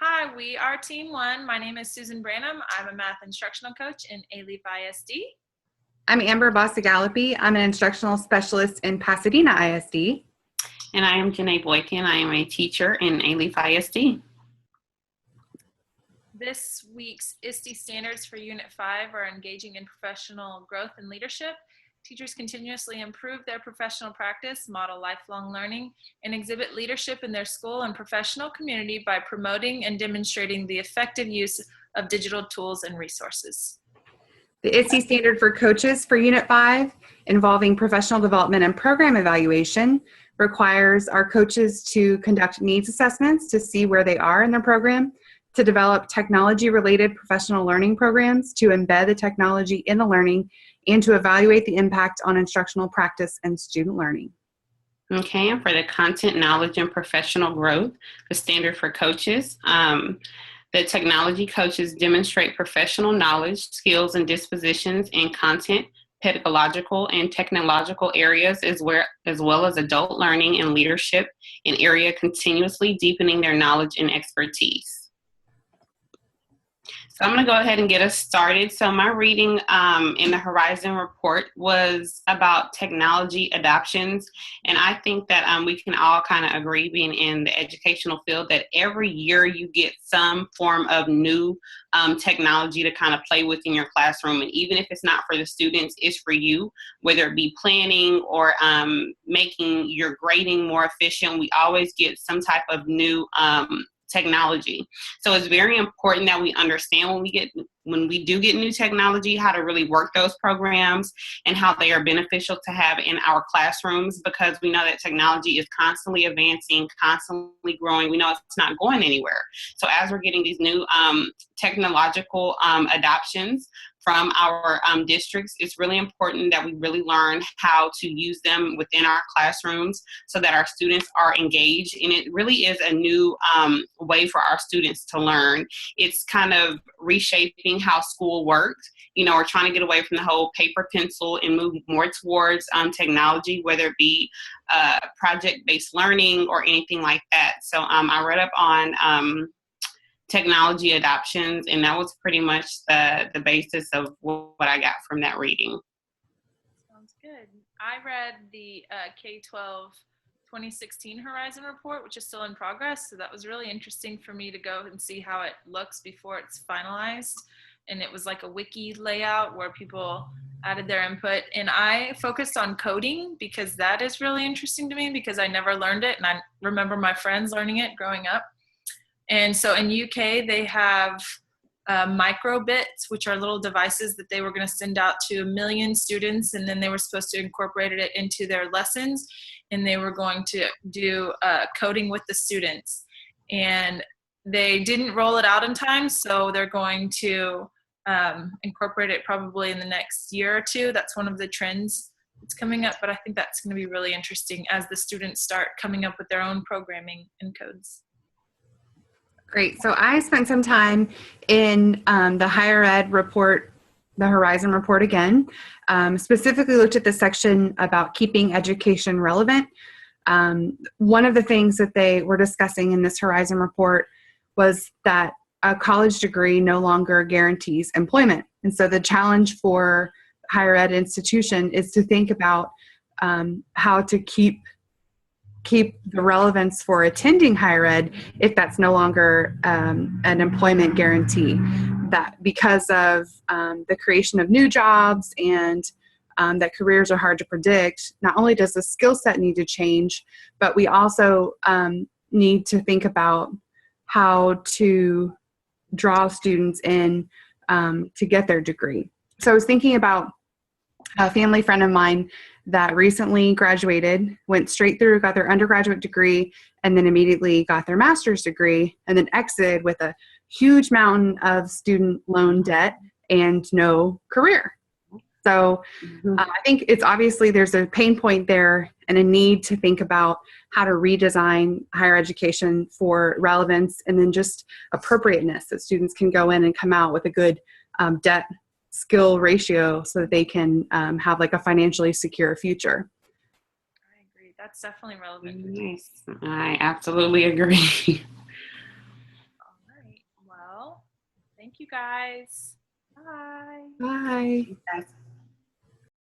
Hi, we are Team One. My name is Susan Branham. I'm a math instructional coach in Alief ISD. I'm Amber Bossagalapi. I'm an instructional specialist in Pasadena ISD. And I am Janae Boykin. I am a teacher in Alief ISD. This week's ISTE standards for Unit 5 are engaging in professional growth and leadership. Teachers continuously improve their professional practice, model lifelong learning, and exhibit leadership in their school and professional community by promoting and demonstrating the effective use of digital tools and resources. The ISTE standard for coaches for Unit 5, involving professional development and program evaluation, requires our coaches to conduct needs assessments to see where they are in their program, to develop technology-related professional learning programs, to embed the technology in the learning, and to evaluate the impact on instructional practice and student learning. Okay, and for the content, knowledge, and professional growth, the standard for coaches, the technology coaches demonstrate professional knowledge, skills, and dispositions in content, pedagogical, and technological areas, as well as adult learning and leadership in area, continuously deepening their knowledge and expertise. So I'm going to go ahead and get us started. So my reading in the Horizon Report was about technology adoptions. And I think that we can all kind of agree, being in the educational field, that every year you get some form of new technology to kind of play with in your classroom. And even if it's not for the students, it's for you, whether it be planning or making your grading more efficient. We always get some type of new technology. So it's very important that we understand when we do get new technology, how to really work those programs and how they are beneficial to have in our classrooms, because we know that technology is constantly advancing, constantly growing. We know it's not going anywhere. So as we're getting these new technological adoptions from our districts, it's really important that we really learn how to use them within our classrooms so that our students are engaged. And it really is a new way for our students to learn. It's kind of reshaping how school works. You know, we're trying to get away from the whole paper pencil and move more towards technology, whether it be project-based learning or anything like that. So I read up on technology adoptions, and that was pretty much the basis of what I got from that reading. Sounds good. I read the K-12 2016 Horizon Report, which is still in progress. So that was really interesting for me to go and see how it looks before it's finalized. And it was like a wiki layout where people added their input. And I focused on coding because that is really interesting to me, because I never learned it. And I remember my friends learning it growing up. And so in UK, they have microbits, which are little devices that they were going to send out to 1 million students, and then they were supposed to incorporate it into their lessons, and they were going to do coding with the students. And they didn't roll it out in time, so they're going to incorporate it probably in the next year or two. That's one of the trends that's coming up, but I think that's going to be really interesting as the students start coming up with their own programming and codes. Great. So I spent some time in the higher ed report, the Horizon Report again, specifically looked at the section about keeping education relevant. One of the things that they were discussing in this Horizon Report was that a college degree no longer guarantees employment. And so the challenge for higher ed institution is to think about how to keep the relevance for attending higher ed if that's no longer an employment guarantee. That because of the creation of new jobs and that careers are hard to predict, not only does the skill set need to change, but we also need to think about how to draw students in to get their degree. So I was thinking about a family friend of mine that recently graduated, went straight through, got their undergraduate degree, and then immediately got their master's degree, and then exited with a huge mountain of student loan debt and no career. So I think it's obviously there's a pain point there and a need to think about how to redesign higher education for relevance and then just appropriateness, that students can go in and come out with a good debt skill ratio so that they can have like a financially secure future. I agree. That's definitely relevant. Yes, I absolutely agree. Thank you guys. Bye. Bye. That's